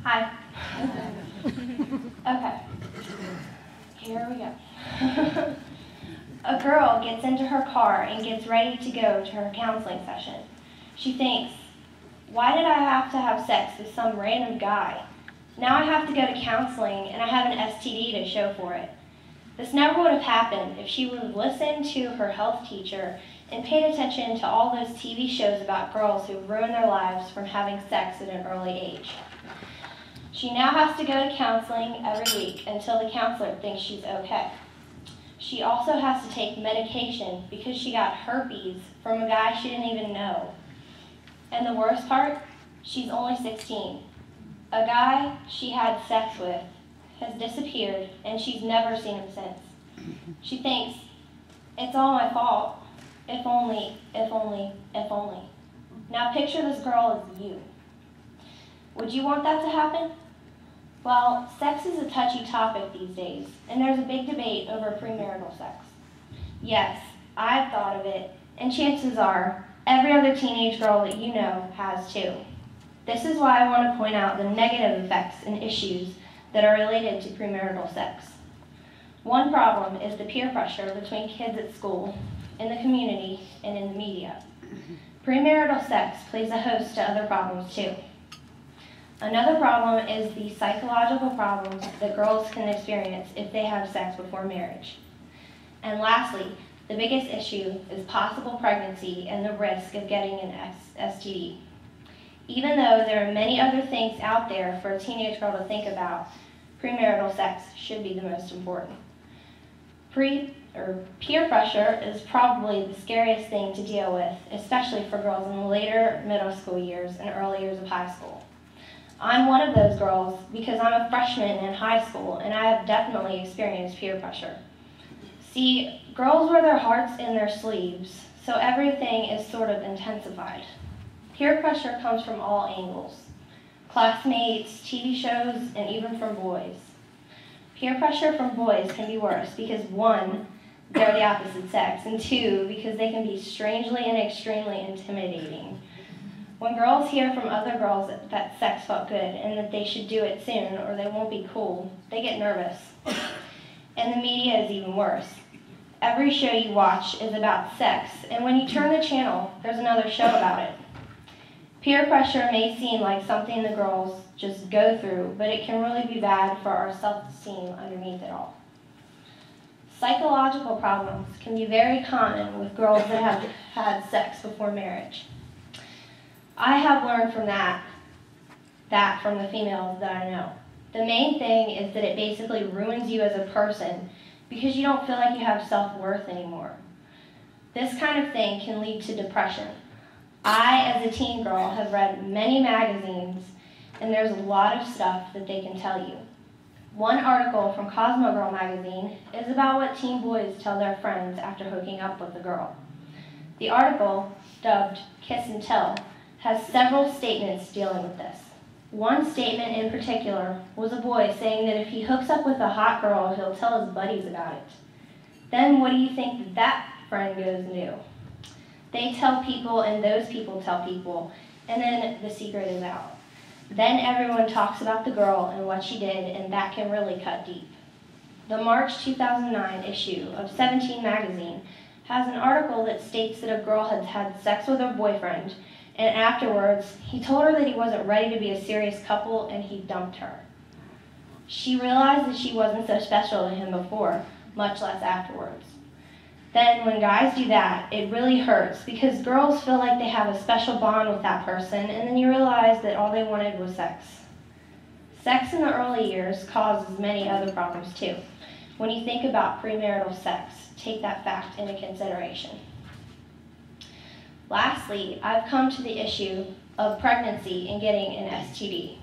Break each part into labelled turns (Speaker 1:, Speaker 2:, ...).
Speaker 1: Hi. Okay. Here we go. A girl gets into her car and gets ready to go to her counseling session. She thinks, why did I have to have sex with some random guy? Now I have to go to counseling and I have an STD to show for it. This never would have happened if she would have listened to her health teacher and paid attention to all those TV shows about girls who ruin their lives from having sex at an early age. She now has to go to counseling every week until the counselor thinks she's okay. She also has to take medication because she got herpes from a guy she didn't even know. And the worst part, she's only 16. A guy she had sex with has disappeared and she's never seen him since. She thinks, it's all my fault. If only, if only, if only. Now picture this girl as you. Would you want that to happen? Well, sex is a touchy topic these days, and there's a big debate over premarital sex. Yes, I've thought of it, and chances are, every other teenage girl that you know has too. This is why I want to point out the negative effects and issues that are related to premarital sex. One problem is the peer pressure between kids at school, in the community, and in the media. Premarital sex plays a host to other problems too. Another problem is the psychological problems that girls can experience if they have sex before marriage. And lastly, the biggest issue is possible pregnancy and the risk of getting an STD. Even though there are many other things out there for a teenage girl to think about, premarital sex should be the most important. Peer pressure is probably the scariest thing to deal with, especially for girls in the later middle school years and early years of high school. I'm one of those girls because I'm a freshman in high school and I have definitely experienced peer pressure. See, girls wear their hearts in their sleeves, so everything is sort of intensified. Peer pressure comes from all angles: classmates, TV shows, and even from boys. Peer pressure from boys can be worse because 1, they're the opposite sex, and 2, because they can be strangely and extremely intimidating. When girls hear from other girls that sex felt good and that they should do it soon or they won't be cool, they get nervous. And the media is even worse. Every show you watch is about sex, and when you turn the channel, there's another show about it. Peer pressure may seem like something the girls just go through, but it can really be bad for our self-esteem underneath it all. Psychological problems can be very common with girls that have had sex before marriage. I have learned from that from the females that I know. The main thing is that it basically ruins you as a person because you don't feel like you have self-worth anymore. This kind of thing can lead to depression. I, as a teen girl, have read many magazines, and there's a lot of stuff that they can tell you. One article from Cosmo Girl magazine is about what teen boys tell their friends after hooking up with a girl. The article, dubbed Kiss and Tell, has several statements dealing with this. One statement in particular was a boy saying that if he hooks up with a hot girl, he'll tell his buddies about it. Then what do you think that friend goes and do? They tell people and those people tell people, and then the secret is out. Then everyone talks about the girl and what she did, and that can really cut deep. The March 2009 issue of 17 magazine has an article that states that a girl had had sex with her boyfriend, and afterwards, he told her that he wasn't ready to be a serious couple and he dumped her. She realized that she wasn't so special to him before, much less afterwards. Then when guys do that, it really hurts because girls feel like they have a special bond with that person, and then you realize that all they wanted was sex. Sex in the early years causes many other problems too. When you think about premarital sex, take that fact into consideration. Lastly, I've come to the issue of pregnancy and getting an STD.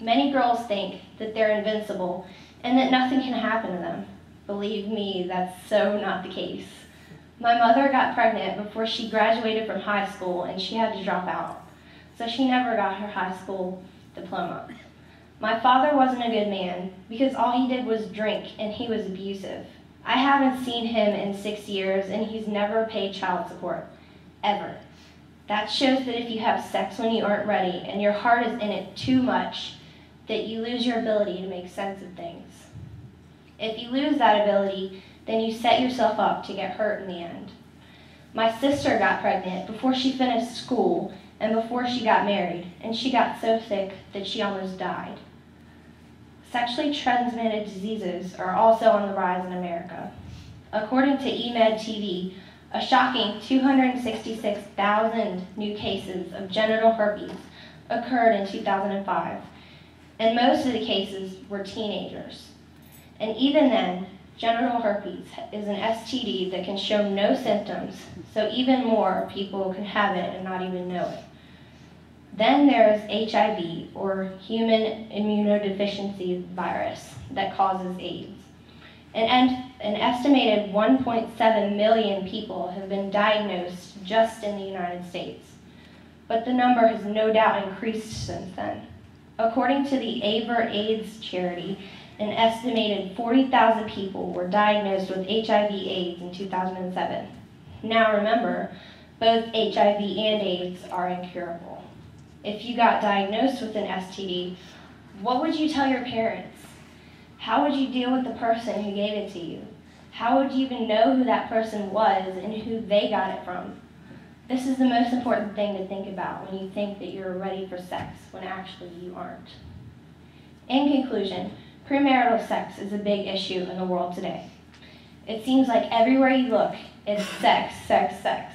Speaker 1: Many girls think that they're invincible and that nothing can happen to them. Believe me, that's so not the case. My mother got pregnant before she graduated from high school and she had to drop out, so she never got her high school diploma. My father wasn't a good man because all he did was drink and he was abusive. I haven't seen him in 6 years and he's never paid child support. Ever. That shows that if you have sex when you aren't ready and your heart is in it too much, that you lose your ability to make sense of things. If you lose that ability, then you set yourself up to get hurt in the end. My sister got pregnant before she finished school and before she got married, and she got so sick that she almost died. Sexually transmitted diseases are also on the rise in America. According to eMed TV, a shocking 266,000 new cases of genital herpes occurred in 2005, and most of the cases were teenagers. And even then, genital herpes is an STD that can show no symptoms, so even more people can have it and not even know it. Then there's HIV, or human immunodeficiency virus, that causes AIDS. An estimated 1.7 million people have been diagnosed just in the United States, but the number has no doubt increased since then. According to the AVER AIDS charity, an estimated 40,000 people were diagnosed with HIV/AIDS in 2007. Now remember, both HIV and AIDS are incurable. If you got diagnosed with an STD, what would you tell your parents? How would you deal with the person who gave it to you? How would you even know who that person was and who they got it from? This is the most important thing to think about when you think that you're ready for sex, when actually you aren't. In conclusion, premarital sex is a big issue in the world today. It seems like everywhere you look, it's sex, sex, sex.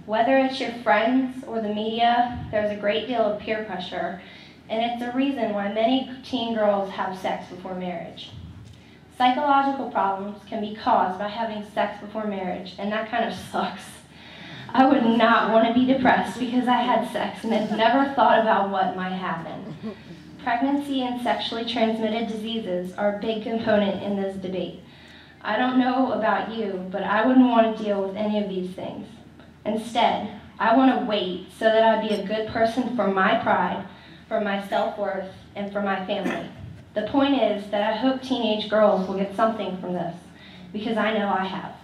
Speaker 1: Whether it's your friends or the media, there's a great deal of peer pressure, and it's a reason why many teen girls have sex before marriage. Psychological problems can be caused by having sex before marriage, and that kind of sucks. I would not want to be depressed because I had sex and had never thought about what might happen. Pregnancy and sexually transmitted diseases are a big component in this debate. I don't know about you, but I wouldn't want to deal with any of these things. Instead, I want to wait so that I'd be a good person for my pride, for my self-worth, and for my family. The point is that I hope teenage girls will get something from this, because I know I have.